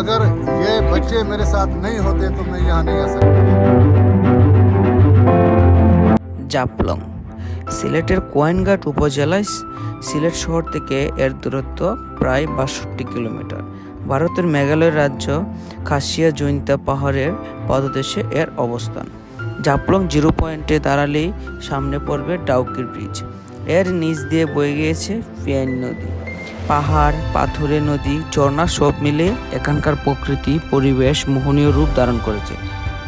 अगर ये बच्चे मेरे साथ नहीं होते तो मैं यहाँ नहीं आ सकता। জাফলং সিলেটের কোয়েনঘাট উপজেলায় সিলেট শহর থেকে এর দূরত্ব প্রায় ৬২ কিলোমিটার। ভারতের মেঘালয় রাজ্য খাসিয়া জৈন্তা পাহাড়ের পদদেশে এর অবস্থান। জাফলং জিরো পয়েন্টে দাঁড়ালেই সামনে পড়বে ডাউকির ব্রিজ। এর নিচ দিয়ে বয়ে গিয়েছে ফিয়াইন নদী। পাহাড়, পাথুরে নদী, ঝর্ণা সব মিলে এখানকার প্রকৃতি পরিবেশ মোহনীয় রূপ ধারণ করেছে।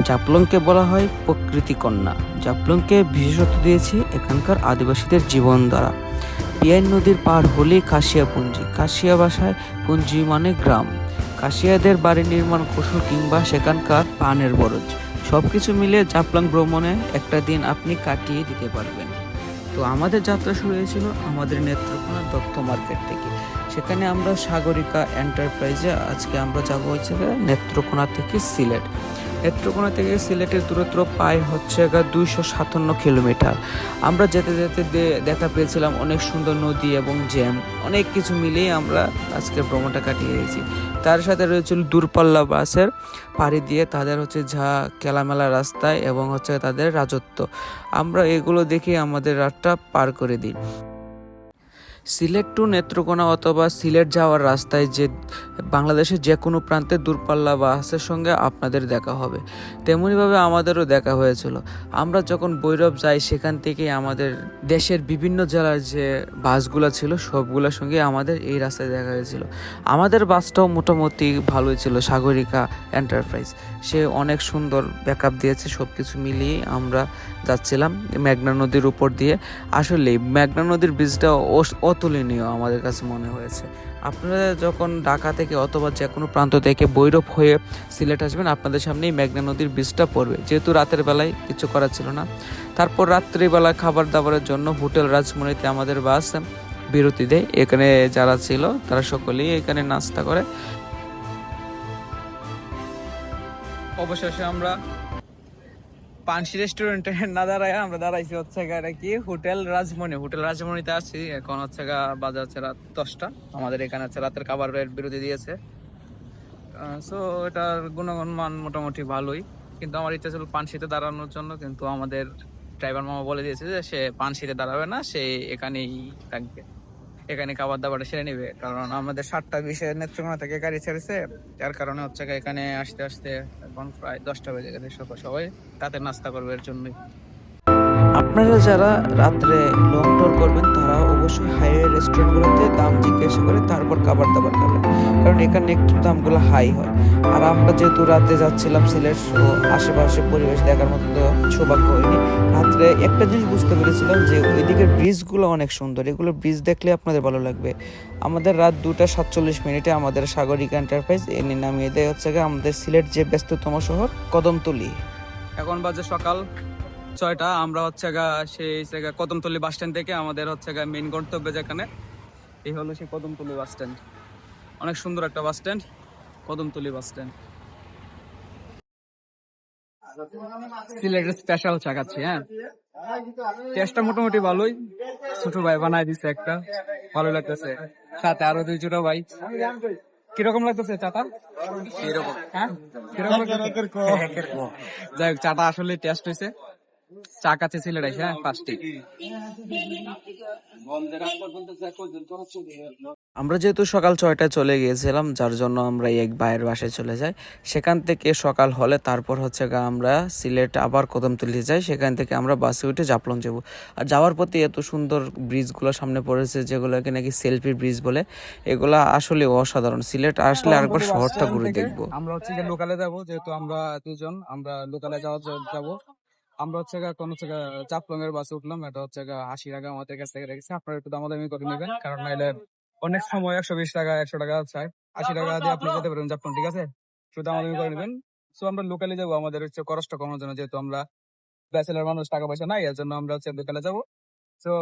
জাফলংকে বলা হয় প্রকৃতি কন্যা। জাফলংকে বিশেষত্ব দিয়েছে এখানকার আদিবাসীদের জীবনধারা। পিয়াইন নদীর পার হলেই কাশিয়া পুঞ্জি। কাশিয়া ভাষায় পুঞ্জি মানে গ্রাম। কাশিয়াদের বাড়ি নির্মাণ কৌশল কিংবা সেখানকার পানের বরজ সবকিছু মিলে জাফলং ভ্রমণে একটা দিন আপনি কাটিয়ে দিতে পারবেন। তো আমাদের যাত্রা শুরু হয়েছিল আমাদের নেত্রকোনা দত্ত মার্কেট থেকে। সেখানে আমরা সাগরিকা এন্টারপ্রাইজে আজকে আমরা যাবো হচ্ছে নেত্রকোনা থেকে সিলেট। নেত্রকোনা থেকে সিলেটের দূরত্ব প্রায় হচ্ছে 257 কিলোমিটার। আমরা যেতে যেতে দেখা পেয়েছিলাম অনেক সুন্দর নদী এবং জ্যাম, অনেক কিছু মিলিয়ে আমরা আজকের ভ্রমণটা কাটিয়ে দিয়েছি। তার সাথে রয়েছিল দূরপাল্লা বাসের পাড়ি দিয়ে তাদের হচ্ছে খেলামেলা রাস্তায় এবং হচ্ছে তাদের রাজত্ব। আমরা এগুলো দেখে আমাদের রাতটা পার করে দিই। সিলেট টু নেত্রকোনা অথবা সিলেট যাওয়ার রাস্তায় যে বাংলাদেশের যে কোনো প্রান্তে দূরপাল্লা বাসের সঙ্গে আপনাদের দেখা হবে। তেমনিভাবে আমাদেরও দেখা হয়েছিল। আমরা যখন ভৈরব যাই সেখান থেকে আমাদের দেশের বিভিন্ন জেলার যে বাসগুলো ছিল সবগুলোর সঙ্গে আমাদের এই রাস্তায় দেখা হয়েছিল। আমাদের বাসটাও মোটামুটি ভালোই ছিল, সাগরিকা এন্টারপ্রাইজ। সে অনেক সুন্দর ব্যাকআপ দিয়েছে। সব কিছু মিলিয়ে আমরা যাচ্ছিলাম মেঘনা নদীর উপর দিয়ে। আসলে মেঘনা নদীর ব্রিজটা অতুলনীয় আমাদের কাছে মনে হয়েছে। আপনারা যখন ঢাকা থেকে অথবা যে কোনো প্রান্ত থেকে ভৈরব হয়ে সিলেট আসবেন আপনাদের সামনেই মেঘনা নদীর ব্রিজটা পড়বে। যেহেতু রাতের বেলায় কিছু করার ছিল না, তারপর রাত্রিবেলা খাবার দাবারের জন্য হোটেল রাজমণিতে আমাদের বাস বিরতি দেয়। এখানে যারা ছিল তারা সকলেই এখানে নাস্তা করে। অবশেষে আমরা পানসি রেস্টুরেন্টে না দাঁড়ায় আমরা দাঁড়াইছি হচ্ছে কি হোটেল রাজমণি। হোটেল রাজমণিতে আছি। এখন হচ্ছে বাজে হচ্ছে রাত 10টা। আমাদের এখানে হচ্ছে রাতের খাবারের বিরতি দিয়েছে। সো এটার গুণগণ মান মোটামুটি ভালোই, কিন্তু আমার ইচ্ছা ছিল পানসিতে দাঁড়ানোর জন্য, কিন্তু আমাদের ড্রাইভার মামা বলে দিয়েছে যে সে পানসিতে দাঁড়াবে না, সে এখানেই থাকবে, এখানে খাবার দাবারটা সেরে নিবে। কারণ আমাদের 7টা 20-এ নেত্রকোনা থেকে গাড়ি ছেড়েছে, যার কারণে হচ্ছে এখানে আসতে আসতে এখন প্রায় 10টা বেজে গেছে। সবাই রাতে নাস্তা করবে এর জন্যই। আপনারা যারা রাত্রে লং ট্যুর করবেন তারা অবশ্যই হাইওয়ে রেস্টুরেন্টগুলোতে দাম জিজ্ঞাসা করে তারপর খাবার দাবার খাবেন, কারণ এখানে একটু দামগুলো হাই হয়। আর আমরা যেহেতু রাতে যাচ্ছিলাম সিলেট ও আশেপাশে পরিবেশ দেখার মতো তো সৌভাগ্য হয়নি। রাত্রে একটা জিনিস বুঝতে পেরেছিলাম যে ওইদিকের ব্রিজগুলো অনেক সুন্দর। এগুলো ব্রিজ দেখলে আপনাদের ভালো লাগবে। আমাদের রাত 2:47 আমাদের সাগরিকা এন্টারপ্রাইজ এনে নামিয়ে দেয় হচ্ছে আমাদের সিলেট যে ব্যস্ততম শহর কদমতলী। এখন বাজে সকাল 6টা। আমরা হচ্ছে সেই কদমতলী বাস স্ট্যান্ড থেকে আমাদের হচ্ছে মেইন গন্তব্য যেখানে, এই হলো সেই কদমতলী বাস স্ট্যান্ড। অনেক সুন্দর একটা bus stand, Kadamtali bus stand. সিলেটের স্পেশাল চা খাচ্ছি। হ্যাঁ, টেস্টটা মোটামুটি ভালোই। ছোট ভাই বানাই দিছে একটা, ভালো লাগতেছে। সাথে আরো 2 ছোট ভাই। কিরকম লাগতেছে চাটা? হ্যাঁ, কিরকম যাই হোক, চাটা আসলে টেস্ট হয়েছে। চা কাছে সিলেট আসে। হ্যাঁ, ফার্স্টে আমরা যেহেতু সকাল 6টায় চলে গিয়েছিলাম, যার জন্য আমরা এক ভাইয়ের বাসায় চলে যাই। সেখান থেকে সকাল হলে তারপর হচ্ছে আমরা সিলেট আবার কদমতলী যাই। সেখান থেকে আমরা বাসে উঠে জাফলং যাব। আর যাওয়ার পথে এত সুন্দর ব্রিজগুলো সামনে পড়েছে, যেগুলোকে নাকি সেলফি ব্রিজ বলে। এগুলা আসলে অসাধারণ। সিলেট আসলে আরেকবার শহরটা ঘুরে দেখবো। আমরা হচ্ছে লোকালে যাবো, যেহেতু আমরা দুজন, আমরা লোকালে যাবো। আমরা হচ্ছে এখন হচ্ছে জাফলং এর বাসে উঠলাম। এটা হচ্ছে 80 টাকা আমাদের কাছ থেকে রেখেছে। আপনারা একটু দামাদামি করে নেবেন, কারণ নাইলে অনেক সময় 120 টাকা 100 টাকা চাই। 80 টাকা দিয়ে আপনি যেতে পারেন জাফলং, ঠিক আছে? একটু দামাদামি করে নেবেন। সো আমরা লোকালে যাবো আমাদের হচ্ছে খরচটা কমানোর জন্য, যেহেতু আমরা ব্যাচেলার মানুষ, টাকা পয়সা নাই, এর জন্য আমরা হচ্ছে লোকালে যাবো। তো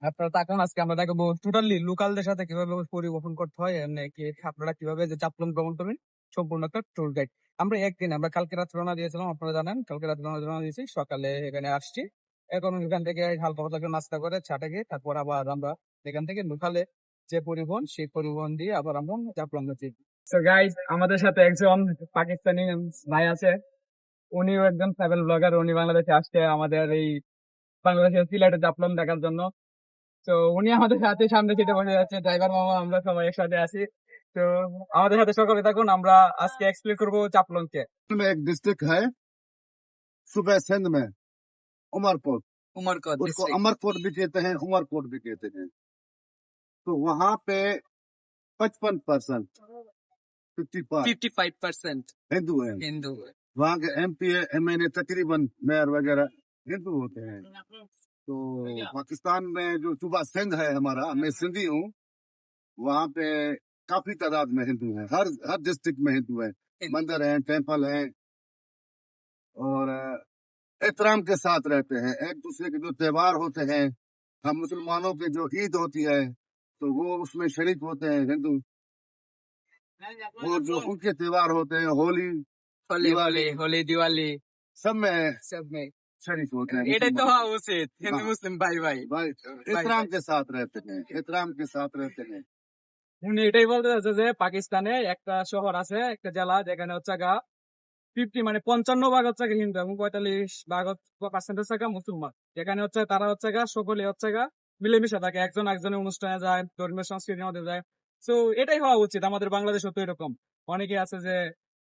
আপনারা তাকান, আজকে আমরা দেখাবো টোটালি লোকালদের সাথে কিভাবে পরিবহন করতে হয়, এমনি কি আপনারা কিভাবে যে জাফলং ভ্রমণ করবেন, সম্পূর্ণ একটা ট্যুর গাইড। আমরা একদিন, আমরা কালকে রাত্রে রওনা দিয়েছিলাম, আপনারা জানেন কালকে রাত্রে রওনা দিয়েছি, সকালে এখানে আসছি। এখন এখান থেকে হালকা পাতলা নাস্তা করে ছাটে গিয়ে তারপর আবার আমরা এখান থেকে লোকালে যে পরিবহন, সেই পরিবহন দিয়ে আবার আমরা জাফলং যাচ্ছি। তো গাইস, আমাদের সাথে একজন পাকিস্তানি ভাই আছে। উনিও একজন ট্রাভেল ব্লগার। উনি বাংলাদেশে আসছে আমাদের এই বাংলাদেশের সিলেটের জাফলং দেখার জন্য। তো উনি আমাদের সাথে সামনে সিটে বসে যাচ্ছে, ড্রাইভার মামা, আমরা সবাই একসাথে আছি। তো আমাদের সাথে সকলে থাকুন, আমরা আজকে এক্সপ্লোর করবো জাফলং কে। में एक डिस्ट्रिक्ट है सुबह सिंध में उमरकोट। उमरकोट उसको अमरकोट भी कहते हैं, उमरकोट भी कहते हैं। तो वहाँ पे 55% 55% हिंदू हैं। हिंदू। वहाँ के MP MNA तकरीबन मेयर वगैरह हिंदू होते हैं। तो पाकिस्तान में जो सूबा सिंध है हमारा, मैं सिंधी हूँ, वहाँ पे काफी तादाद में हिंदू हैं। हर डिस्ट्रिक्ट में हिंदू हैं, मंदिर हैं, टेम्पल हैं, और एहतराम के साथ रहते हैं। एक दूसरे के जो त्योहार होते हैं, हम मुसलमानों की जो ईद होती है तो वो उसमें शरीक होते हैं हिंदू, और जो उनके त्योहार होते हैं होली होली होली होली दिवाली सब में सब में शरीक होते हैं। এটাই তো मुसलमान। হওয়া উচিত, হিন্দু हाँ। মুসলিম ভাই ভাই। भाई एहतराम के साथ रहते हैं, एहतराम के साथ रहते हैं। উনি এটাই বলতে চাচ্ছে যে পাকিস্তানে একটা শহর আছে, একটা জেলা, যেখানে হচ্ছে গা 50 মানে 55 ভাগ হচ্ছে গা হিন্দু এবং 45 ভাগ পার্সেন্ট হচ্ছে গা মুসলমান। যেখানে হচ্ছে তারা হচ্ছে গা সকলে হচ্ছে গা মিলেমিশে থাকে, একজন একজনের অনুষ্ঠানে যায়, ধর্মীয় সংস্কৃতির মধ্যে যায়। তো এটাই হওয়া উচিত। আমাদের বাংলাদেশও তো এরকম অনেকে আছে যে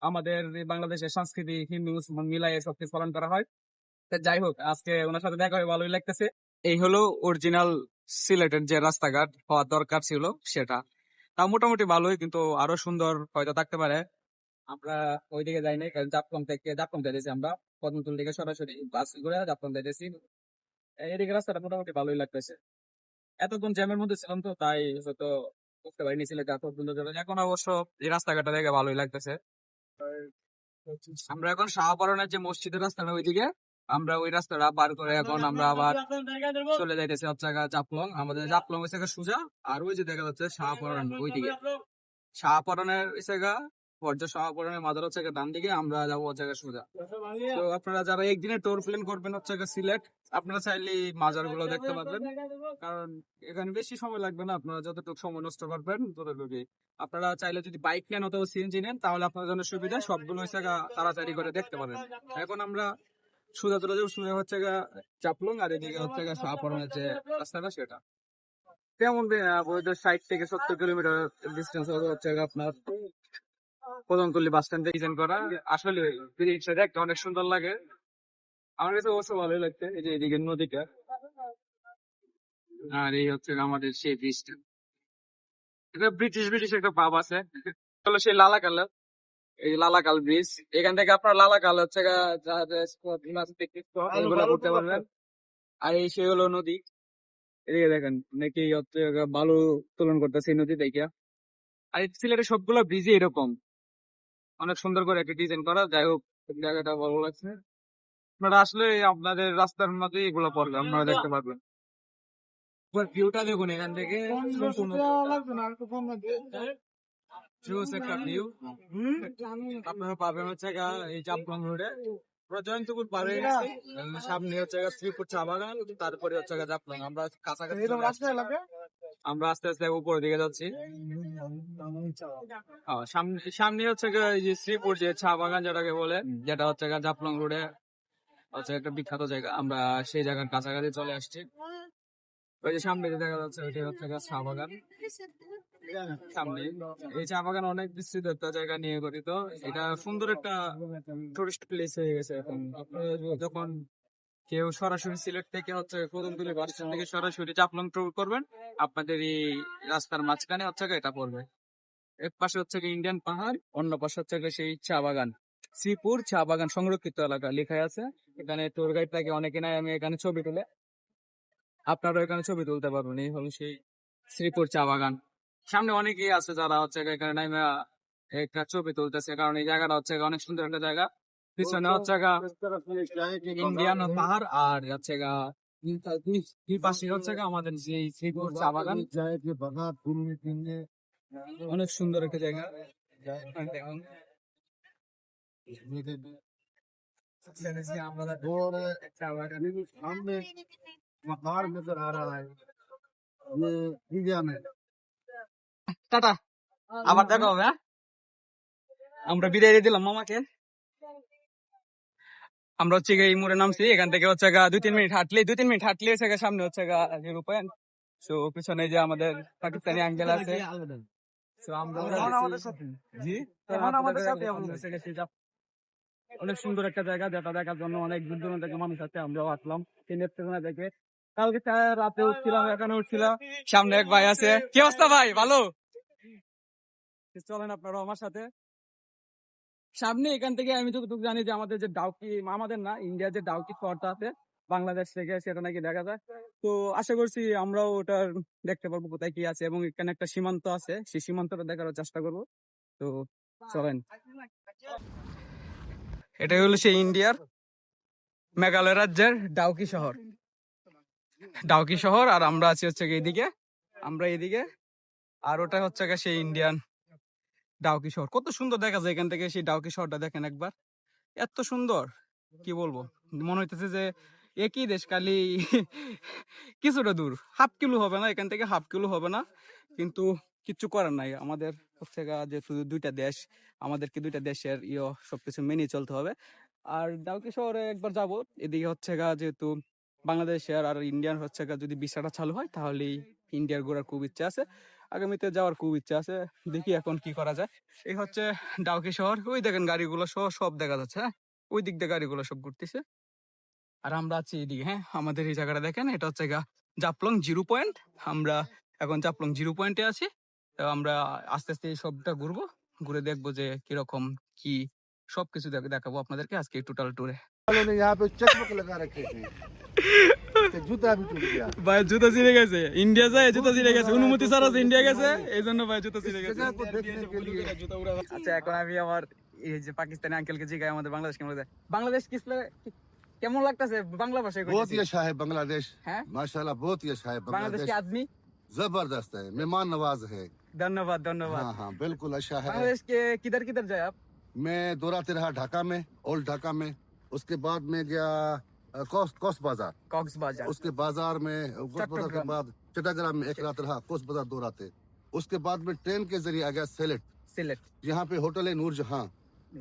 আমাদের এই বাংলাদেশের সংস্কৃতি হিন্দু মুসলমান মিলাই সবকিছু পালন করা হয়। তা যাই হোক, আজকে ওনার সাথে দেখা হয়ে ভালোই লাগতেছে। এই হলো অরিজিনাল সিলেটের যে রাস্তাঘাট হওয়ার দরকার ছিল সেটা। তা মোটামুটি ভালোই, কিন্তু আরো সুন্দর হয়তো থাকতে পারে। আমরা ওইদিকে যাই নাই, কারণ জাপকম যাইতেছি আমরা পদ্মতুল থেকে সরাসরি বাস করে জাপকম যাইতেছি। এদিকে রাস্তাটা মোটামুটি ভালোই লাগতেছে। এতক্ষণ জ্যামের মধ্যে ছিলাম তো তাই হয়তো বুঝতে পারিনি সিলেটে এত সুন্দর জায়গা। এখন অবশ্য এই রাস্তাঘাটটা দেখে ভালোই লাগতেছে। আমরা এখন শাহপরনের যে মসজিদের রাস্তাটা ওইদিকে, আমরা ওই রাস্তাটা পার করে এখন আমরা আবার চলে যাইতেছি হচ্ছে গা জাফলং। আমাদের জাফলং হচ্ছে গা সোজা, আর ওই যে দেখা যাচ্ছে শাহপরন ওইদিকে। শাহপরনের হচ্ছে গা পর্যায়, শাহপরনের মাদার হচ্ছে গা ডান দিকে, আমরা যাবো হচ্ছে গা সোজা। তো আপনারা যারা একদিনের ট্যুর প্ল্যান করবেন হচ্ছে গা সিলেট, আপনারা চাইলে মাজার গুলো দেখতে পারবেন, কারণ এখানে বেশি সময় লাগবে না। আপনারা যতটুকু সময় নষ্ট করবেন ততটুকু। আপনারা চাইলে যদি বাইক নেন অথবা সিএনজি নেন, তাহলে আপনার জন্য সুবিধা, সবগুলো হচ্ছে গা তাড়াতাড়ি করে দেখতে পারেন। এখন আমরা সোজা চলে যাবো, সোজা হচ্ছে গা জাফলং, আর এদিকে হচ্ছে গা শাহপরনের যে রাস্তাটা সেটা। তেমন 60 থেকে 70 কিলোমিটার ডিস্টেন্স হচ্ছে গা আপনার কদমতলী বাস স্ট্যান্ড ডিজাইন করা। আসলে ব্রিজটা দেখতে অনেক সুন্দর লাগে, আমার কাছে অবশ্য ভালোই লাগছে। এই যে এদিকে নদীটা, আর এই হচ্ছে গা আমাদের সেই ব্রিজটা। এটা ব্রিটিশ একটা পাব আছে, হলো সেই লালাকালা, এই লালাকাল ব্রিজ। এখান থেকে আপনার লালাকাল হচ্ছে গা এগুলো করতে পারবেন। আর এই সে হলো নদী, এদিকে দেখেন নাকি হচ্ছে গা বালু উত্তোলন করতেছে এই নদী থেকে। আর এই সিলেটের সবগুলো ব্রিজই এরকম অনেক সুন্দর করে একটা ডিজাইন করা। যাই হোক, জায়গাটা ভালো লাগছে। আপনারা আসলে আপনাদের রাস্তার মধ্যে এগুলো পড়বে, আপনারা দেখতে পারবেন। ভিউটা দেখুন এখান থেকে, একটা ভিউ আপনারা পাবেন হচ্ছে গা এই জাফলং রোডে। জয়ন্তপুর পার হয়ে গেছে, সামনে হচ্ছে গা শ্রীপুর চা বাগান, তারপরে হচ্ছে গা জাফলং। আমরা কাছাকাছি চলে আসছি। আমরা আস্তে আস্তে উপরের দিকে যাচ্ছি। সামনে হচ্ছে গা এই যে শ্রীপুর যে চা বাগান যেটাকে বলে, যেটা হচ্ছে গা জাফলং রোডে হচ্ছে একটা বিখ্যাত জায়গা। আমরা সেই জায়গার কাছাকাছি চলে আসছি। ওই যে সামনে যে দেখা যাচ্ছে ওইটা হচ্ছে গা চা বাগান। সামনে এই চা বাগান অনেক বিস্তৃত একটা জায়গা নিয়ে গঠিত। এটা সুন্দর একটা টুরিস্ট প্লেস হয়ে গেছে এখন। আপনারা যখন কেউ সরাসরি সিলেট থেকে হচ্ছে কদমতলী বাস স্ট্যান্ড থেকে সরাসরি জাফলং ট্যুর করবেন, আপনাদের এই রাস্তার মাঝখানে হচ্ছে গা এটা পড়বে। এক পাশে হচ্ছে গিয়ে ইন্ডিয়ান পাহাড়, অন্য পাশে হচ্ছে গিয়ে সেই চা বাগান। শ্রীপুর চা বাগান সংরক্ষিত এলাকা লেখা আছে। এখানে ট্যুর গাইড থাকে অনেকে নাই, আমি এখানে ছবি তুলে আপনারা এখানে ছবি তুলতে পারবেন। এই হলো সেই শ্রীপুর চা বাগান। সামনে অনেকেই আছে যারা হচ্ছে এখানে নামে একটা ছবি তুলতেছে, কারণ এই জায়গাটা হচ্ছে অনেক সুন্দর একটা জায়গা। পিছনে হচ্ছে গা ইন্ডিয়ান পাহাড়, আর হচ্ছে গা দুই পাশে হচ্ছে গা আমাদের যে শ্রীপুর চা বাগান। অনেক সুন্দর একটা জায়গা। দেখুন सामने मकान नजर आ रहा है, ये इंडिया में। টাটা, আবার দেখা হবে। আমরা বিদায় দিয়ে দিলাম মামাকে। আমরা হচ্ছে গিয়ে এই মোড়ে নামছি, এখান থেকে হচ্ছে গা 2-3 মিনিট হাঁটলে হচ্ছে গা সামনে হচ্ছে গা জিরো পয়েন্ট। তো পিছনে যে আমাদের পাকিস্তানি আঙ্কেল আছে, তো আমরা জি অনেক সুন্দর একটা জায়গা, যেটা দেখার জন্য অনেক দূর দূরান্ত থেকে মানুষ আছে। আমরাও আসলাম ট্রেনের থেকে দেখে। কালকে রাতে উঠছিলাম, এখানে উঠছিলাম। সামনে এক ভাই আছে। কি অবস্থা ভাই, ভালো? চলেন আপনারা আমার সাথে। সামনে এখান থেকে আমি যতটুকু জানি যে আমাদের যে ডাউকি, আমাদের না, ইন্ডিয়ার যে ডাউকি শহরটা আছে বাংলাদেশ থেকে, সেটা নাকি দেখা যায়। তো আশা করছি আমরাও ওটার দেখতে পারবো কোথায় কি আছে, এবং এখানে একটা সীমান্ত আছে, সেই সীমান্তটা দেখার চেষ্টা করবো। তো চলেন। এটাই হলো সেই ইন্ডিয়ার মেঘালয় রাজ্যের ডাউকি শহর। ডাউকি শহর, আর আমরা আছি হচ্ছে এইদিকে, আমরা এইদিকে, আর ওটা হচ্ছে সেই ইন্ডিয়ান ডাউকি শহর। কত সুন্দর দেখা যায় এখান থেকে, সেই ডাউকি শহরটা দেখেন একবার, এত সুন্দর কি বলবো। মনে হইতেছে যে একই দেশ, খালি কিছুটা দূর, হাফ কিলো হবে না এখান থেকে, হাফ কিলো হবে না, কিন্তু কিচ্ছু করার নাই। আমাদের হচ্ছে যেহেতু দুইটা দেশ, আমাদেরকে দুইটা দেশের সবকিছু মেনে চলতে হবে। আর ডাউকি শহরে একবার যাব। এদিকে হচ্ছে যেহেতু বাংলাদেশের আর ইন্ডিয়ান হচ্ছে যদি ভিসাটা চালু হয়, তাহলেই ইন্ডিয়ার ঘোরার খুব ইচ্ছা আছে, আগামীতে যাওয়ার খুব ইচ্ছা আছে। দেখি এখন কি করা যায়। এই হচ্ছে ডাউকি শহর, ওই দেখেন গাড়িগুলো সহ সব দেখা যাচ্ছে, হ্যাঁ ওই দিক দিয়ে গাড়িগুলো সব ঘুরতেছে। আর আমরা আছি এদিকে, হ্যাঁ আমাদের এই জায়গাটা দেখেন, এটা হচ্ছে জাপলং জিরো পয়েন্ট। আমরা এখন জাপলং জিরো পয়েন্টে আছি। তো আমরা আস্তে আস্তে এই সবটা ঘুরবো, ঘুরে দেখবো যে কিরকম কি, সবকিছু দেখাবো আপনাদেরকে আজকে টোটাল ট্যুরে। ने यहाँ पे चकमक लगा रखे थे, तो जूता भी टूट गया। ভাই জুতা ছিঁড়ে গেছে, ইন্ডিয়া যায় জুতা ছিঁড়ে গেছে, অনুমতি ছাড়া ইন্ডিয়া গেছে, এই জন্য ভাই জুতা ছিঁড়ে গেছে। जगह को देखने के लिए আচ্ছা এখন আমি আমার এই যে পাকিস্তানি আঙ্কেলকে জিজ্ঞাসা আমাদের বাংলাদেশ কেমন লাগে, বাংলাদেশ কেমন লাগতেছে বাংলা ভাষায় बहुत কইতেছি। ही अच्छा है बांग्लादेश, हैं? माशाल्लाह बहुत ही अच्छा है বাংলাদেশ बांग्लादेश, के आदमी, जबरदस्त है, मेहमान नवाज है। धन्यवाद धन्यवाद। हाँ हाँ बिल्कुल अच्छा है। बांग्लादेश के किधर किधर जाए आप? मैं दौराते रहा ढाका में, ओल्ड ढाका में, उसके बाद में गया कोस बाजार, कॉक्स बाजार, उसके बाजार में कोस बाजार के चट्टग्राम। बाद चट्टग्राम में एक रात रहा, कोस बाजार दो रातें। उसके बाद में ट्रेन के जरिए आ गया सिलेट, सिलेट। यहाँ पे होटल है नूरजहां,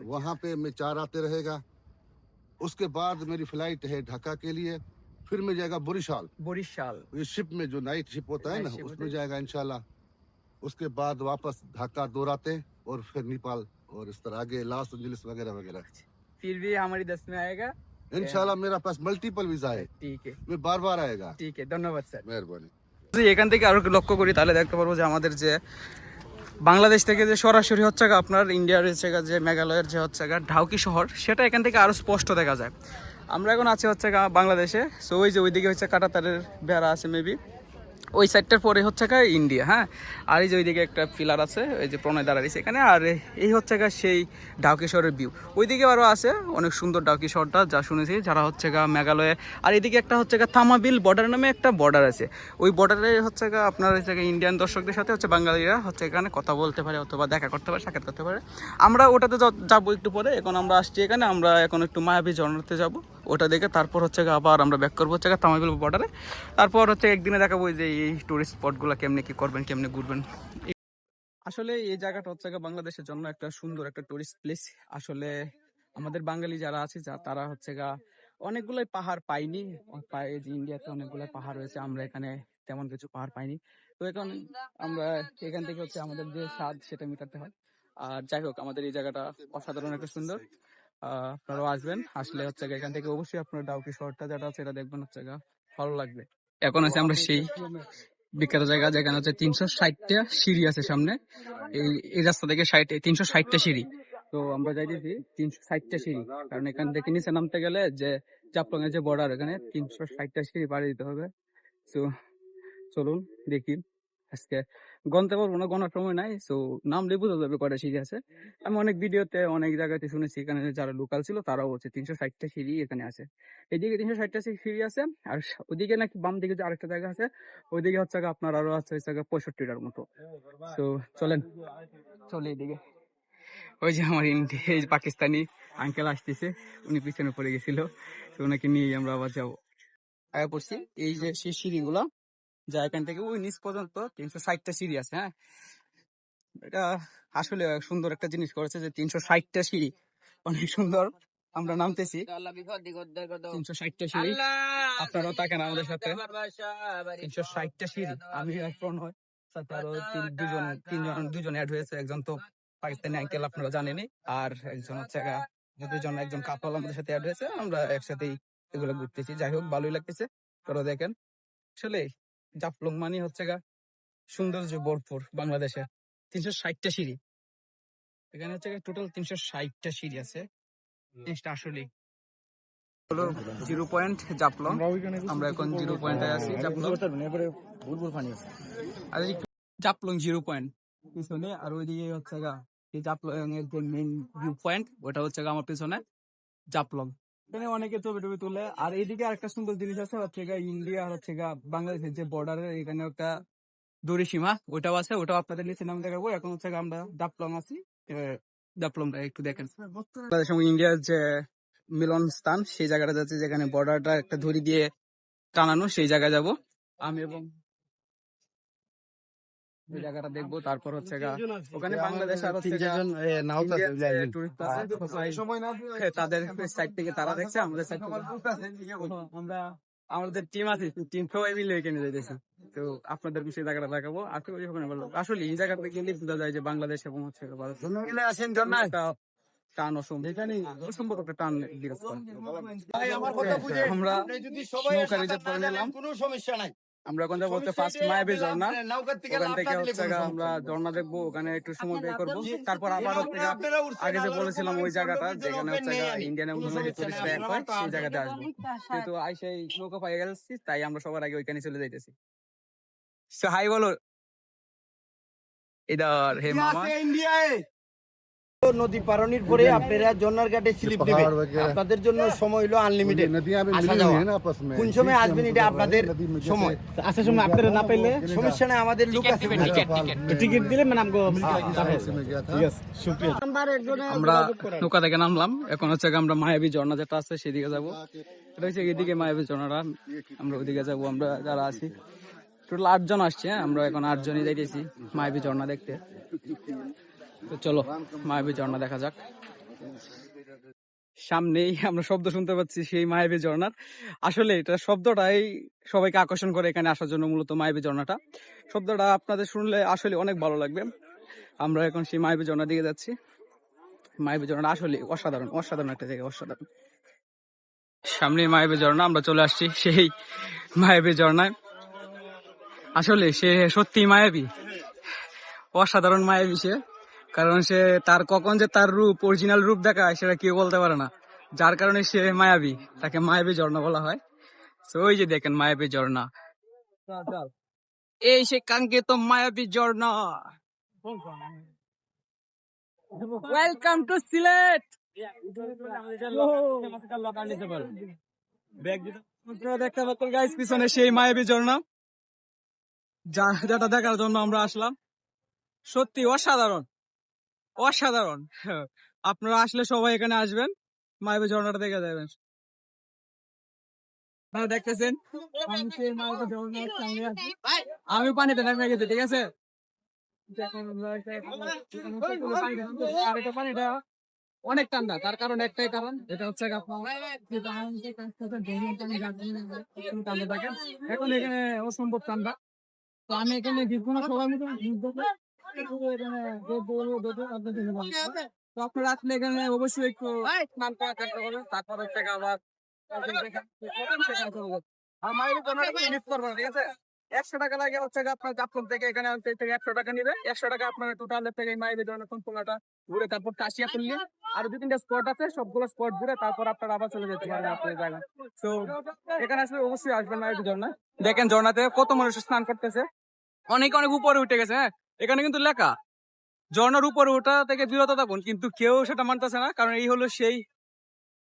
वहाँ पे मैं 4 रातें रहेगा। उसके बाद मेरी फ्लाइट है ढाका के लिए, फिर मैं जाएगा बोरीशाल, बोरीशाल, ये शिप में जो नाइट शिप होता है ना, नाइट शिप उसमें होता जाएगा इंशाल्लाह। उसके बाद वापस ढाका 2 रातें, और फिर नेपाल, और इस तरह आगे लॉस एंजलिस वगैरह वगैरह। फिर भी हमारी दस में आएगा इंशाल्लाह मेरा पास मल्टीपल वीजा है, ठीक है मैं बार बार आएगा। ठीक है, ধন্যবাদ স্যার। मेहरबानी। যদি এখান থেকে আরো লক্ষ্য করি তাহলে দেখতে পারবো যে আমাদের যে বাংলাদেশ থেকে যে সরাসরি হচ্ছে আপনার ইন্ডিয়ার হচ্ছে যে মেঘালয়ের যে হচ্ছে ডাউকি শহর, সেটা এখান থেকে আরো স্পষ্ট দেখা যায়। আমরা এখন আছি হচ্ছে বাংলাদেশে, সো ওই যে ওইদিকে হচ্ছে কাঁটাতারের বেড়া আছে মেবি, ওই সাইডটার পরে হচ্ছে ইন্ডিয়া, হ্যাঁ। আর এই যে ওইদিকে একটা পিলার আছে, ওই যে প্রণয় দাঁড়াইছে এখানে। আর এই হচ্ছে সেই ডাউকি শহরের ভিউ। ওইদিকে আরও আছে অনেক সুন্দর ডাউকি শহরটা, যা শুনেছি যারা হচ্ছে মেঘালয়ে। আর এদিকে একটা হচ্ছে তামাবিল বর্ডার নামে একটা বর্ডার আছে, ওই বর্ডারে হচ্ছে আপনার হচ্ছে ইন্ডিয়ান দর্শকদের সাথে হচ্ছে বাঙালিরা হচ্ছে এখানে কথা বলতে পারে, অথবা দেখা করতে পারে, সাক্ষাৎ করতে পারে। আমরা ওটাতে যাবো একটু পরে। এখন আমরা আসছি এখানে, আমরা এখন একটু মায়াবী ঝর্ণাতে যাব, ওটা দেখে তারপর হচ্ছে আবার আমরা ব্যাক করবো হচ্ছে তামাবিল বর্ডারে। তারপর হচ্ছে একদিনে দেখাবো যে এই টুরিস্ট স্পটগুলো কেমনে কি করবেন, কেমনে ঘুরবেন। আসলে এই জায়গাটা হচ্ছে বাংলাদেশের জন্য একটা সুন্দর একটা টুরিস্ট প্লেস। আসলে আমাদের বাঙালি যারা আছে তারা হচ্ছে অনেকগুলোই পাহাড় পাইনি, ইন্ডিয়াতে অনেকগুলো পাহাড় রয়েছে, আমরা এখানে তেমন কিছু পাহাড় পাইনি। তো এখন আমরা এখান থেকে হচ্ছে আমাদের যে স্বাদ সেটা মেটাতে হয়। আর যাই হোক, আমাদের এই জায়গাটা অসাধারণ একটা সুন্দর। আপনারাও আসবেন, আসলে হচ্ছে এখান থেকে অবশ্যই আপনার ডাউকি শহরটা যেটা আছে এটা দেখবেন, হচ্ছে ভালো লাগবে। এখন আছে আমরা সেই বিখ্যাত জায়গা যেখানে হচ্ছে 360টা সিঁড়ি আছে সামনে, এই রাস্তা থেকে 360টা সিঁড়ি। তো আমরা যাইতেছি 360টা সিঁড়ি, কারণ এখান থেকে নিচে নামতে গেলে যে জাপলং এর যে বর্ডার, এখানে 360টা সিঁড়ি পাড়ি দিতে হবে। তো চলুন দেখি, আজকে গণতে পারবো না, গণার সময় নাই, সো নামলে বোঝা যাবে কয়টা সিঁড়ি আছে। আমি অনেক ভিডিওতে অনেক জায়গাতে শুনেছি, এখানে যারা লোকাল ছিল তারাও বলছে 360টা সিঁড়ি এখানে আছে। এদিকে 360টা সিঁড়ি আছে, আর ওদিকে নাকি বাম দিকে যে আরেকটা জায়গা আছে, ওইদিকে হচ্ছে আপনার আরো আছে 65টার মতো। তো চলেন চলে এদিকে। ওই যে আমার এই পাকিস্তানি আঙ্কেল আসতেছে, উনি পিছনে পড়ে গেছিল, তো ওনাকে নিয়ে আমরা আবার যাবো। আয়া পড়ছি এই যে সেই সিঁড়িগুলো, যা এখান থেকে ওই নিচ পর্যন্ত 360টা সিঁড়ি আছে, হ্যাঁ। এটা আসলে সুন্দর একটা জিনিস করেছে যে 360টা সিঁড়ি, অনেক সুন্দর। আমরা নামতেছি 360টা সিঁড়ি, আপনারাও থাকেন আমাদের সাথে। 360টা সিঁড়ি, আমি এখন হয় সাথে আরো দুজন অ্যাড হয়েছে, একজন তো পাকিস্তানি আঙ্কেল আপনারা জানেনই, আর একজন হচ্ছে দুজন, একজন কাপল আমাদের সাথে অ্যাড হয়েছে। আমরা একসাথেই এগুলো ঘুরতেছি, যাই হোক ভালোই লাগতেছে। তোরা দেখেন আসলে জাফলং মানে হচ্ছে সৌন্দর্য ভরপুর বাংলাদেশে। 360টা সিঁড়ি, এখানে হচ্ছে টোটাল 360টা সিঁড়ি আছে। জিনিসটা আসলে হলো 0 পয়েন্ট জাফলং। আমরা এখন 0 পয়েন্টে আছি জাফলং। আর জাফলং 0 পয়েন্ট পিছনে, আর ওইদিকে হচ্ছে এই জাফলং এর যে মেইন ভিউ পয়েন্ট, ওটা হচ্ছে আমার পিছনে জাফলং। এখানে অনেকে ছবি টবি তুলে। আর এইদিকে আরেকটা সুন্দর জিনিস আছে, হচ্ছে ইন্ডিয়া হচ্ছে বাংলাদেশের যে বর্ডারে এখানে একটা দড়ি সীমা, ওটাও আছে, ওটাও আপনাদের নিচে নাম দেখাবো। এখন হচ্ছে আমরা জাফলং আছি, জাফলংটা একটু দেখেন। বাংলাদেশ এবং ইন্ডিয়ার যে মিলন স্থান, সেই জায়গাটা যাচ্ছে, যেখানে বর্ডারটা একটা দড়ি দিয়ে টানানো, সেই জায়গায় যাব আমি, এবং ওই জায়গাটা দেখবো। তারপর হচ্ছে ওখানে বাংলাদেশ আর হচ্ছে টুরিস্ট আছে, তাদের সাইড থেকে তারা দেখছে, আমাদের সাইড থেকে আমরা, আমাদের টিম আছে, টিম সবাই মিলে এখানে যাইতেছি। তো আপনাদের বিষয়ে জায়গাটা দেখাবো। আশা করি ওখানে ভালো। আসলে এই জায়গাটা গেলে বোঝা যায় যে বাংলাদেশ এবং হচ্ছে টান অসম্ভব একটা টান বিরাজ করে। আমরা নৌকা রিজার্ভ করে নিলাম, কোনো সমস্যা নাই। আমরা ওখান থেকে বলতে ফার্স্ট মায়াবী ঝর্ণা, ওখান থেকে হচ্ছে আমরা ঝর্ণা দেখবো, ওখানে একটু সময় ব্যয় করবো। তারপর আবার হচ্ছে আগে যে বলেছিলাম ওই জায়গাটা, যেখানে হচ্ছে ইন্ডিয়ান এবং টুরিস্ট এক হয়, সেই জায়গাতে আসবো। কিন্তু আইসে নৌকা পাই গেছি, তাই আমরা সবার আগে ওইখানে চলে যাইতেছি। হাই বলো ইধার, হে মামা। নদী পারানির পরে আপনারা জন্নার ঘাটে স্লিপ নেবেন। আপনাদের জন্য সময় হলো আনলিমিটেড, আসা যাওয়া। কোন সময় আসবেন এটা আপনাদের সময়, আসার সময় আপনারা না পাইলে সমস্যা নাই, আমাদের লোক আছে, টিকিট দিলে মানে আমরা নৌকা থেকে নামলাম, এখন হচ্ছে আমরা মায়াবী ঝর্ণা যেটা আছে সেদিকে যাবো। এটা হচ্ছে এদিকে মায়াবী ঝর্ণাটা, আমরা ওইদিকে যাবো। আমরা যারা আছি টোটাল 8 জন আসছে, আমরা এখন 8 জনই যাইতেছি মায়াবী ঝর্ণা দেখতে। তো চলো মায়াবী ঝর্ণা দেখা যাক। সামনেই আমরা শব্দ শুনতে পাচ্ছি সেই মায়াবী ঝর্ণার। আসলে এটা শব্দটাই সবাইকে আকর্ষণ করে এখানে আসার জন্য, মূলত মায়াবী ঝর্ণাটা। শব্দটা আপনাদের শুনলে আসলে অনেক ভালো লাগবে। আমরা এখন সেই মায়াবী ঝর্ণার দিকে যাচ্ছি। মায়াবী ঝর্ণা আসলে অসাধারণ, অসাধারণ একটা জায়গা, অসাধারণ। সামনে মায়াবী ঝর্ণা, আমরা চলে আসছি সেই মায়াবী ঝর্ণায়। আসলে সে সত্যি মায়াবী, অসাধারণ মায়াবী সে। কারণ সে তার কখন যে তার রূপ, অরিজিনাল রূপ দেখায় সেটা কেউ বলতে পারে না, যার কারণে সে মায়াবী, তাকে মায়াবী ঝর্ণা বলা হয়। তো ওই যে দেখেন মায়াবী ঝর্ণা, এই সে কাঙ্ক্ষিত মায়াবী ঝর্ণা। Welcome to Sylhet. দেখতে পাচ্ছেন গাইস পিছনে সেই মায়াবী ঝর্ণা, যেটা দেখার জন্য আমরা আসলাম। সত্যি অসাধারণ, অসাধারণ। আপনারা আসলে সবাই এখানে আসবেন, মায়াবী ঝর্ণাটা দেখে যাবেন। দেখতেছেন আমি পানিতে নেমে গেছি, ঠিক আছে। পানিটা অনেক ঠান্ডা, তার কারণ একটাই কারণ, এটা হচ্ছে এখন এখানে অসম্ভব ঠান্ডা। তো আমি এখানে বিভিন্ন সবার মতো তো আপনারা আসলে এখানে অবশ্যই একটু স্নান করার চেষ্টা করবেন। তারপর হচ্ছে আবার মিস করবেন, ঠিক আছে। 100 টাকা লাগে হচ্ছে আপনার জাফলং থেকে এখানে আনতে, 100 টাকা নিবে। 100 টাকা আপনার টোটাল থেকে মাইলেজ সম্পূর্ণটা ঘুরে তারপর কাশিয়া তুললে আর 2-3টা স্পট আছে, সবগুলো স্পট ঘুরে তারপর আপনারা আবার চলে যেতে পারেন আপনার জায়গায়। তো এখানে আসলে অবশ্যই আসবেন মাইলেজ ঝর্ণা। দেখেন ঝর্ণাতে কত মানুষ স্নান করতেছে, অনেক অনেক উপরে উঠে গেছে। হ্যাঁ, এখানে কিন্তু লেখা ঝর্ণার উপরে ওঠা থেকে বিরত থাকুন, কিন্তু কেউ সেটা মানতেছে না। কারণ এই হলো সেই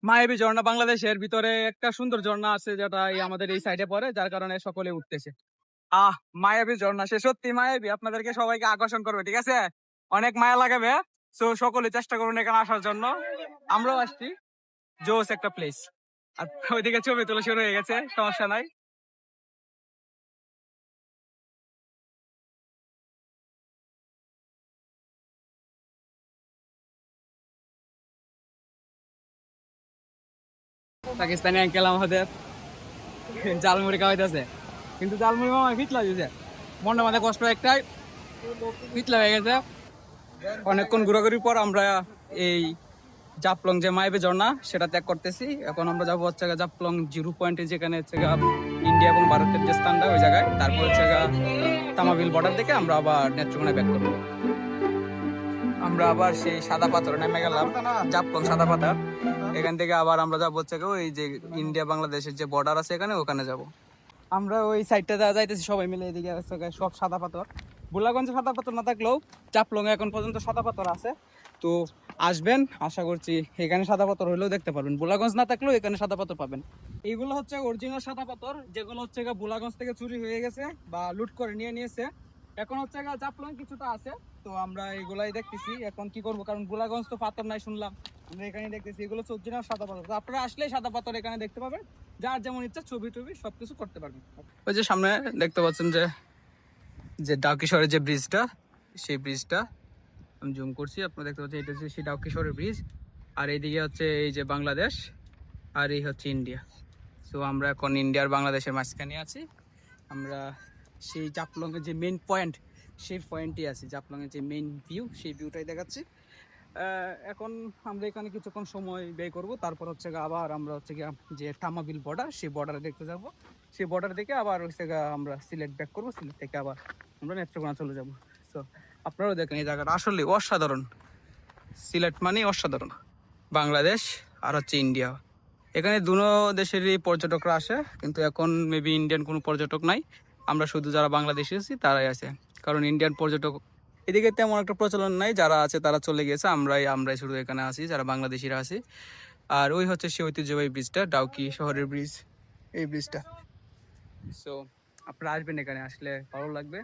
মায়াবী ঝর্ণা, বাংলাদেশের ভিতরে একটা সুন্দর ঝর্ণা আছে যেটা আমাদের এই সাইডে পড়ে, যার কারণে সকলে উঠতেছে। মায়াবী ঝর্ণা, সে সত্যি মায়াবী, আপনাদেরকে সবাইকে আকর্ষণ করবে, ঠিক আছে। অনেক মায়া লাগাবে, তো সকলে চেষ্টা করুন এখানে আসার জন্য। আমরাও আসছি, জোস একটা প্লেস। আর ওইদিকে ছবি তোলা শুরু হয়ে গেছে, সমস্যা নাই। পাকিস্তানি আঙ্কেল আমাদের জালমুড়ি খাওয়াইতেছে, কিন্তু জালমুড়ি মামা পিছলা দিয়েছে, মনটা মাঝে কষ্ট একটাই, পিছলা হয়ে গেছে। অনেকক্ষণ ঘোরাঘুরির পর আমরা এই জাপলং যে মাইবে ঝর্ণা সেটা ত্যাগ করতেছি। এখন আমরা যাবো হচ্ছে জাপলং 0 পয়েন্টে, যেখানে হচ্ছে ইন্ডিয়া এবং ভারতের যে স্থানটা ওই জায়গায়। তারপর হচ্ছে তামাবিল বর্ডার থেকে আমরা আবার নেত্রকোনায় ব্যাক করবো। আমরা আবার সেই সাদা পাথর নেমে গেলাম, জাপলং সাদা পাথর। এখান থেকে আবার আমরা যাবো হচ্ছে ওই যে ইন্ডিয়া বাংলাদেশের যে বর্ডার আছে এখানে, ওখানে যাব। আমরা ওই সাইডটা যাইতেছি সবাই মিলে, এদিকে সব সাদা পাথর। বুলাগঞ্জে সাদা পাথর না থাকলেও জাপলং এখন পর্যন্ত সাদা পাথর আছে, তো আসবেন, আশা করছি এখানে সাদা পাথর হলেও দেখতে পারবেন। বুলাগঞ্জ না থাকলেও এখানে সাদা পাথর পাবেন। এইগুলো হচ্ছে অরিজিনাল সাদা পাথর, যেগুলো হচ্ছে বুলাগঞ্জ থেকে চুরি হয়ে গেছে বা লুট করে নিয়েছে। এখন হচ্ছে জাপলং কিছুটা আছে, তো আমরা এগুলাই দেখতেছি। এখন কি করবো, কারণ বুলাগঞ্জ তো পাথর নাই শুনলাম, আমরা এখানে দেখতেছি। এগুলো হচ্ছে অরিজিনাল সাদা পাথর, তো আপনারা আসলেই সাদা পাথর এখানে দেখতে পাবেন। যার যেমন ইচ্ছা ছবি টবি সবকিছু করতে পারবেন। ওই যে সামনে দেখতে পাচ্ছেন যে ডাউকিশোরের যে ব্রিজটা, সেই ব্রিজটা আমি জুম করছি, আপনারা দেখতে পাচ্ছেন এটা হচ্ছে সেই ডাউকিশোরের ব্রিজ। আর এইদিকে হচ্ছে এই যে বাংলাদেশ, আর এই হচ্ছে ইন্ডিয়া। তো আমরা এখন ইন্ডিয়ার বাংলাদেশের মাঝখানে আছি। আমরা সেই জাপলংয়ের যে মেইন পয়েন্ট, সেই পয়েন্টই আছি। জাপলংয়ের যে মেইন ভিউ, সেই ভিউটাই দেখাচ্ছি। এখন আমরা এখানে কিছুক্ষণ সময় ব্যয় করব, তারপর হচ্ছে আবার আমরা হচ্ছে যে তামাবিল বর্ডার, সেই বর্ডারে দেখতে যাব। সেই বর্ডার থেকে আবার হচ্ছে আমরা সিলেট ব্যাক করবো, সিলেট থেকে আবার আমরা নেত্রকোনা চলে যাব। সো আপনারাও দেখেন এই জায়গাটা আসলে অসাধারণ। সিলেট মানে অসাধারণ। বাংলাদেশ আর হচ্ছে ইন্ডিয়া, এখানে দুনো দেশেরই পর্যটকরা আসে, কিন্তু এখন মেবি ইন্ডিয়ান কোনো পর্যটক নাই। আমরা শুধু যারা বাংলাদেশি আছি তারাই আছে, কারণ ইন্ডিয়ান পর্যটক এদিকে তেমন একটা প্রচলন নাই। যারা আছে তারা চলে গেছে, আমরাই শুধু এখানে আছি যারা বাংলাদেশিরা আছি। আর ওই হচ্ছে সেই ঐতিহ্যবাহী ব্রিজটা, ডাউকি শহরের ব্রিজ, এই ব্রিজটা। সো আপনারা আসবেন, এখানে আসলে ভালো লাগবে,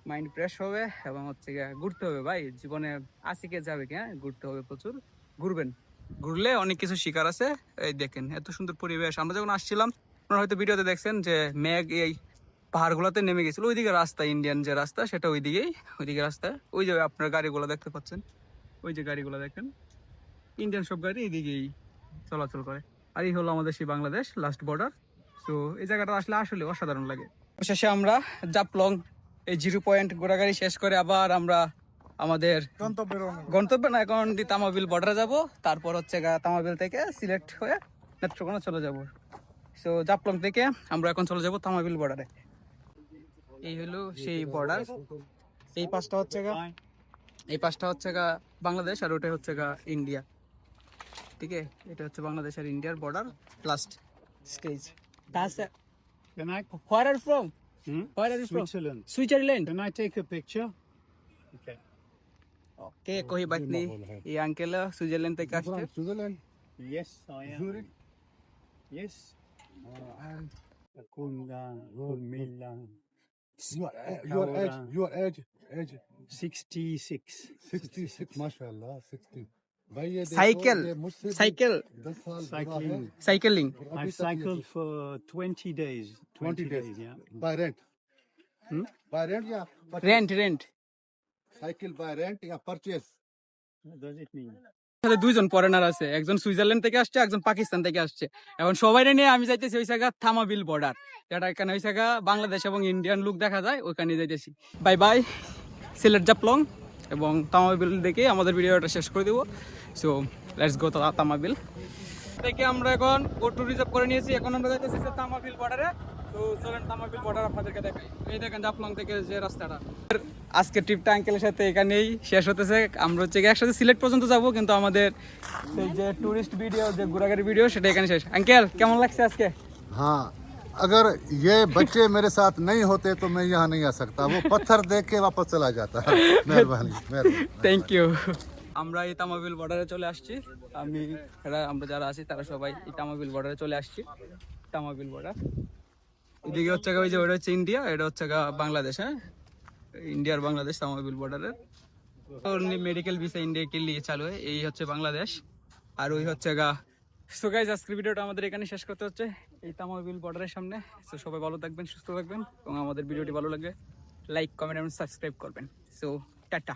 মাইন্ড ফ্রেশ হবে এবং হচ্ছে ঘুরতে হবে। ভাই জীবনে আসিকে যাবে কি, ঘুরতে হবে, প্রচুর ঘুরবেন। ঘুরলে অনেক কিছু শিকার আছে। এই দেখেন এত সুন্দর পরিবেশ। আমরা যখন আসছিলাম, আপনারা হয়তো ভিডিওতে দেখছেন যে মেঘ এই পাহাড়গুলোতে নেমে গেছিল। ওইদিকে রাস্তা, ইন্ডিয়ান যে রাস্তা সেটা ওইদিকে রাস্তা। ওই যে আপনার গাড়িগুলো দেখতে পাচ্ছেন, ওই যে গাড়িগুলো দেখেন, ইন্ডিয়ান সব গাড়ি এইদিকেই চলাচল করে। আর এই হলো আমাদের সেই বাংলাদেশ লাস্ট বর্ডার। তো এই জায়গাটা আসলে অসাধারণ লাগে। শেষে আমরা জাপলং এই 0 পয়েন্ট ঘোরাঘুরি শেষ করে আবার আমরা আমাদের গন্তব্য না, এখন তামাবিল বর্ডারে যাব। তারপর হচ্ছে তামাবিল থেকে সিলেট হয়ে নেত্রকোনা চলে যাব। সো জাপলং থেকে আমরা এখন চলে যাব তামাবিল বর্ডারে। এই হলো সেই বর্ডার। এই পাশটা হচ্ছে বাংলাদেশ, আর ওটা হচ্ছে ইন্ডিয়া। ঠিক আছে, এটা হচ্ছে বাংলাদেশ আর ইন্ডিয়ার border last stage. Where are you from? Where are you from? Switzerland. Can I take a picture? Okay, कोई बात नहीं। ये अंकल स्विट्जरलैंड तक আসছে। Switzerland. Yes, I am. Zurich. Yes. And Kundan, Milan. your age 66. 66 माशाल्लाह 60 भाई ये cycle ये मुझसे भी साइकिल 10 साल बड़ा Cycling. है साइकिलिंग अभी I've तक ये cycled for 20 days. 20 days yeah. by rent by rent या रेंट साइकिल by rent या purchase What does it mean? সাথে দুইজন ফরেনার আছে, একজন সুইজারল্যান্ড থেকে আসছে, একজন পাকিস্তান থেকে আসছে। এখন সবাই নিয়ে আমি যাইতেছি ওই জায়গা তামাবিল বর্ডার, যেটা এখানে ওই জায়গা বাংলাদেশ এবং ইন্ডিয়ান লুক দেখা যায়, ওইখানে যাইতেছি। বাই বাই সিলেট জাপলং এবং তামাবিল দেখে আমাদের ভিডিওটা শেষ করে দেবো। সো লেটস গো তামাবিল থেকে আমরা এখন অটো রিজার্ভ করে নিয়েছি। এখন আমরা যাইতেছি তামাবিল বর্ডারে। তো চলেন তামাবিল বর্ডার আপনাদেরকে দেখাই। এই দেখেন জাপলং থেকে যে রাস্তাটা। আজকের ট্রিপটা আঙ্কেলের সাথে এখানেই শেষ হতেছে। আমরা হচ্ছে একসাথে সিলেট পর্যন্ত যাব, কিন্তু আমাদের সেই যে টুরিস্ট ভিডিও, যে ঘোরাঘুরি ভিডিও, সেটা এখানে শেষ। আঙ্কেল কেমন লাগছে আজকে? हाँ अगर ये बच्चे मेरे साथ नहीं होते तो मैं यहाँ नहीं आ सकता वो पत्थर देख के वापस चला जाता मेहरबानी থ্যাংক ইউ। আমরা এই তামাবিল বর্ডারে চলে আসছি। আমরা যারা আছি তারা সবাই এই তামাবিল বর্ডারে চলে আসছি। তামাবিল বর্ডার এদিকে হচ্ছে ওই যে ওটা হচ্ছে ইন্ডিয়া, এটা হচ্ছে বাংলাদেশ। হ্যাঁ, इंडिया और Bangladesh Tamabil border medical visa India के लिए चालू है। এই হচ্ছে বাংলাদেশ আর ওই হচ্ছে সো গাইস আজকের ভিডিওটা আমাদের এখানে শেষ করতে হচ্ছে এই তামাবিল বর্ডারের সামনে। সো সবাই ভালো থাকবেন, সুস্থ থাকবেন এবং আমাদের ভিডিওটি ভালো লাগলে লাইক, কমেন্ট এবং সাবস্ক্রাইব করবেন। So tata.